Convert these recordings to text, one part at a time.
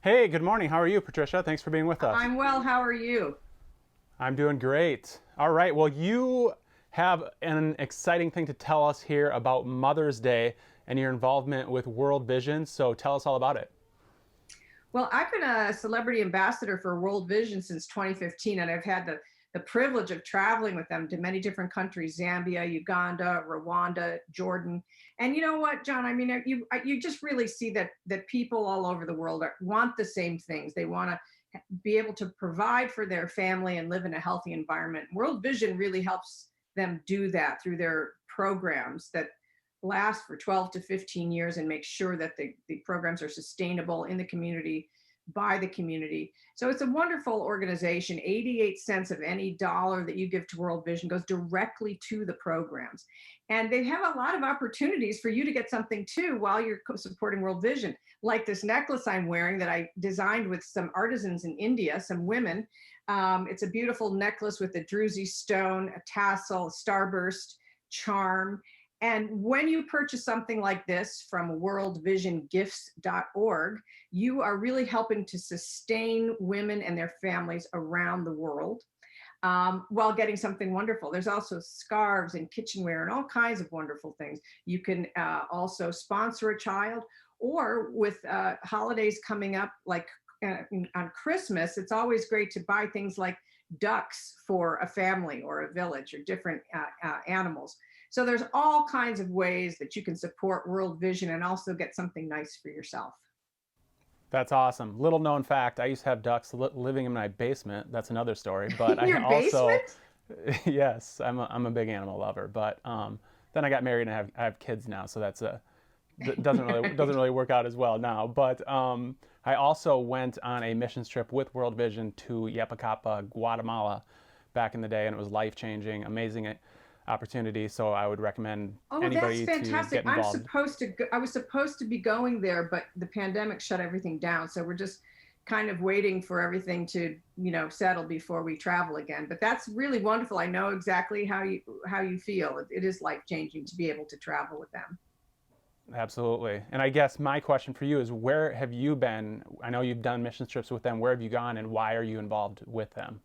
Hey, good morning. How are you, Patricia? Thanks for being with us. I'm well. How are you? I'm doing great. All right. Well, you have an exciting thing to tell us here about Mother's Day and your involvement with World Vision. So tell us all about it. Well, I've been a celebrity ambassador for World Vision since 2015, and I've had the privilege of traveling with them to many different countries: Zambia, Uganda, Rwanda, Jordan. And you know what, John? I mean, you just really see that people all over the world want the same things. They want to be able to provide for their family and live in a healthy environment. World Vision really helps them do that through their programs that last for 12 to 15 years and make sure that the programs are sustainable in the community by the community. So it's a wonderful organization. 88 cents of any dollar that you give to World Vision goes directly to the programs. And they have a lot of opportunities for you to get something too while you're supporting World Vision, like this necklace I'm wearing that I designed with some artisans in India, some women. It's a beautiful necklace with a druzy stone, a tassel, a starburst, charm. And when you purchase something like this from worldvisiongifts.org, you are really helping to sustain women and their families around the world while getting something wonderful. There's also scarves and kitchenware and all kinds of wonderful things. You can also sponsor a child, or with holidays coming up, like on Christmas, it's always great to buy things like ducks for a family or a village, or different animals. So there's all kinds of ways that you can support World Vision and also get something nice for yourself. That's awesome. Little known fact, I used to have ducks living in my basement. That's another story. But In I your also, basement? yes, I'm a big animal lover. But then I got married and I have kids now. So doesn't really work out as well now. But I also went on a missions trip with World Vision to Yapacapa, Guatemala, back in the day, and it was life changing, amazing opportunity. So I would recommend Oh, that's anybody to fantastic. get involved. I was supposed to be going there, but the pandemic shut everything down. So we're just kind of waiting for everything to, settle before we travel again. But that's really wonderful. I know exactly how you feel. It is life changing to be able to travel with them. Absolutely. And I guess my question for you is, where have you been? I know you've done mission trips with them. Where have you gone, and why are you involved with them?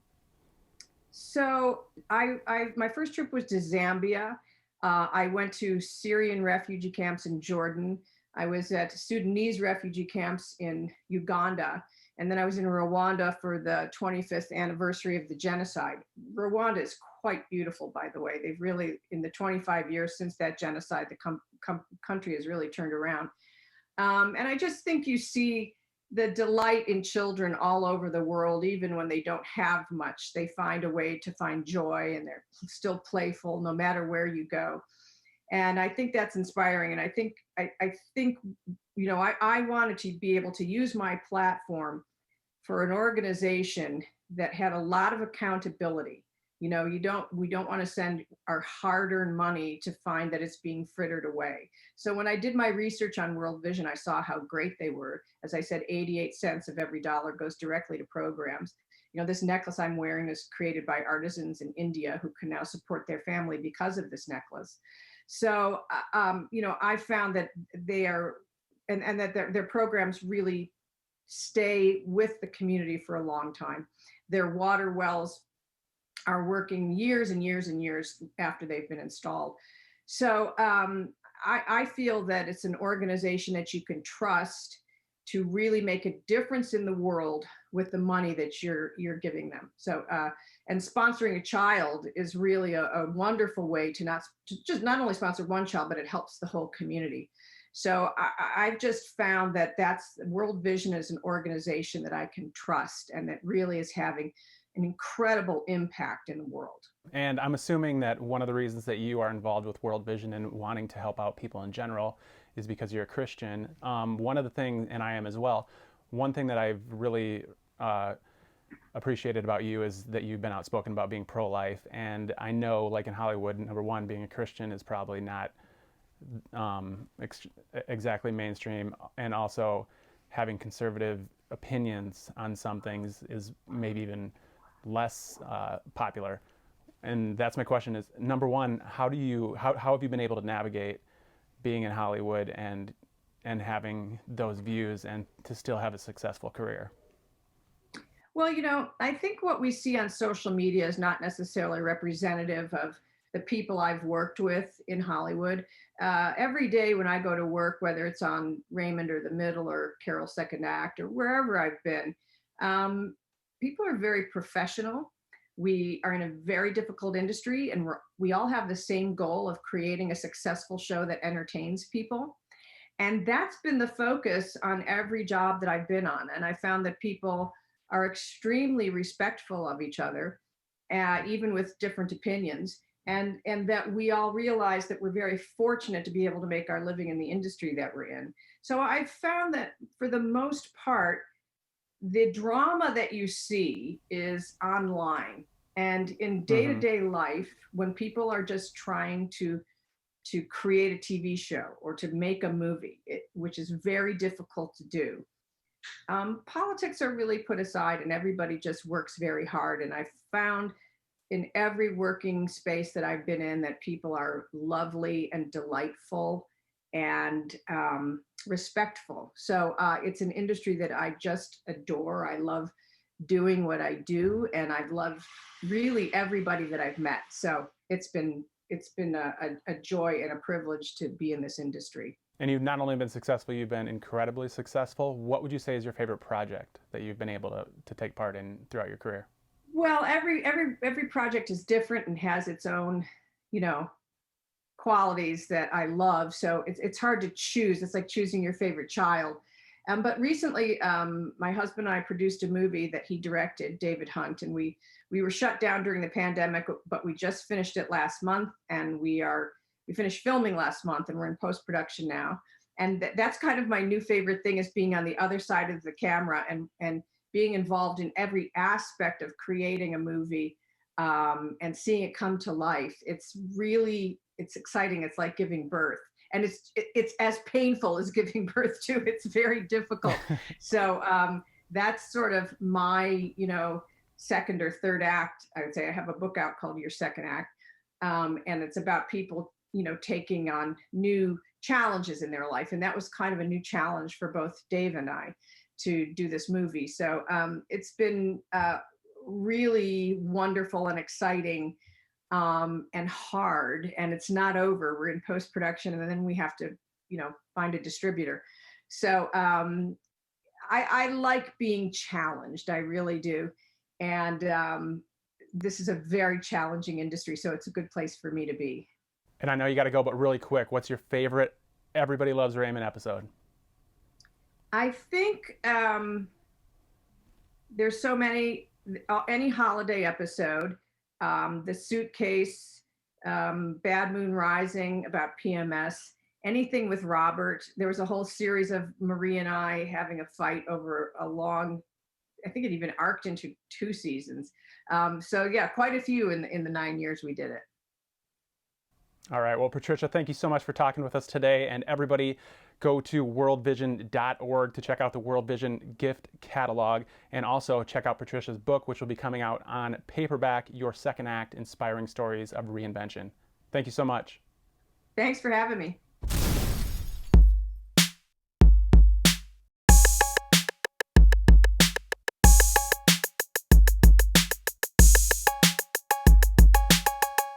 So my first trip was to Zambia. I went to Syrian refugee camps in Jordan. I was at Sudanese refugee camps in Uganda. And then I was in Rwanda for the 25th anniversary of the genocide. Rwanda is quite beautiful, by the way. They've really, in the 25 years since that genocide, the country has really turned around. And I just think you see the delight in children all over the world. Even when they don't have much, they find a way to find joy, and they're still playful no matter where you go. And I think that's inspiring. And I think I wanted to be able to use my platform for an organization that had a lot of accountability. We don't want to send our hard-earned money to find that it's being frittered away. So when I did my research on World Vision, I saw how great they were. As I said, 88 cents of every dollar goes directly to programs. This necklace I'm wearing is created by artisans in India who can now support their family because of this necklace. So I found that they are, and that their programs really stay with the community for a long time. Their water wells are working years and years and years after they've been installed. So I feel that it's an organization that you can trust to really make a difference in the world with the money that you're giving them. So and sponsoring a child is really a wonderful way to just not only sponsor one child, but it helps the whole community. So I've just found that that's World Vision is an organization that I can trust, and that really is having an incredible impact in the world. And I'm assuming that one of the reasons that you are involved with World Vision and wanting to help out people in general is because you're a Christian. One of the things, and I am as well, one thing that I've really appreciated about you is that you've been outspoken about being pro-life. And I know, like in Hollywood, number one, being a Christian is probably not exactly mainstream, and also having conservative opinions on some things is maybe even less popular. And that's my question: is number one, how have you been able to navigate being in Hollywood and and having those views and to still have a successful career? Well, I think what we see on social media is not necessarily representative of the people I've worked with in Hollywood. Every day when I go to work, whether it's on Raymond or The Middle or Carol's Second Act or wherever I've been, um, people are very professional. We are in a very difficult industry, and we all have the same goal of creating a successful show that entertains people. And that's been the focus on every job that I've been on. And I found that people are extremely respectful of each other, even with different opinions. And that we all realize that we're very fortunate to be able to make our living in the industry that we're in. So I found that for the most part, the drama that you see is online. And in Hmm. day-to-day life, when people are just trying to create a TV show or to make a movie, which is very difficult to do, politics are really put aside and everybody just works very hard. And I found in every working space that I've been in that people are lovely and delightful and respectful. So it's an industry that I just adore. I love doing what I do, and I've loved really everybody that I've met. So it's been a joy and a privilege to be in this industry. And you've not only been successful, you've been incredibly successful. What would you say is your favorite project that you've been able to take part in throughout your career? Well, every project is different and has its own, you know, qualities that I love. So it's hard to choose. It's like choosing your favorite child. But recently, my husband and I produced a movie that he directed, David Hunt, and we were shut down during the pandemic, but we just finished it last month, and we finished filming last month, and we're in post production now. And that's kind of my new favorite thing, is being on the other side of the camera and being involved in every aspect of creating a movie, and seeing it come to life. It's exciting. It's like giving birth, and it's as painful as giving birth too. It's very difficult. So that's sort of my second or third act. I would say I have a book out called Your Second Act, and it's about people taking on new challenges in their life, and that was kind of a new challenge for both Dave and I to do this movie. So it's been really wonderful and exciting, and hard, and it's not over. We're in post production, and then we have to, find a distributor. So I like being challenged. I really do, and this is a very challenging industry, so it's a good place for me to be. And I know you got to go, but really quick, what's your favorite Everybody Loves Raymond episode? I think there's so many. Any holiday episode, the suitcase, Bad Moon Rising about PMS, anything with Robert. There was a whole series of Marie and I having a fight over a long, I think it even arced into 2 seasons. So yeah, quite a few in the 9 years we did it. All right. Well, Patricia, thank you so much for talking with us today. And everybody, go to worldvision.org to check out the World Vision gift catalog, and also check out Patricia's book, which will be coming out on paperback, Your Second Act, Inspiring Stories of Reinvention. Thank you so much. Thanks for having me.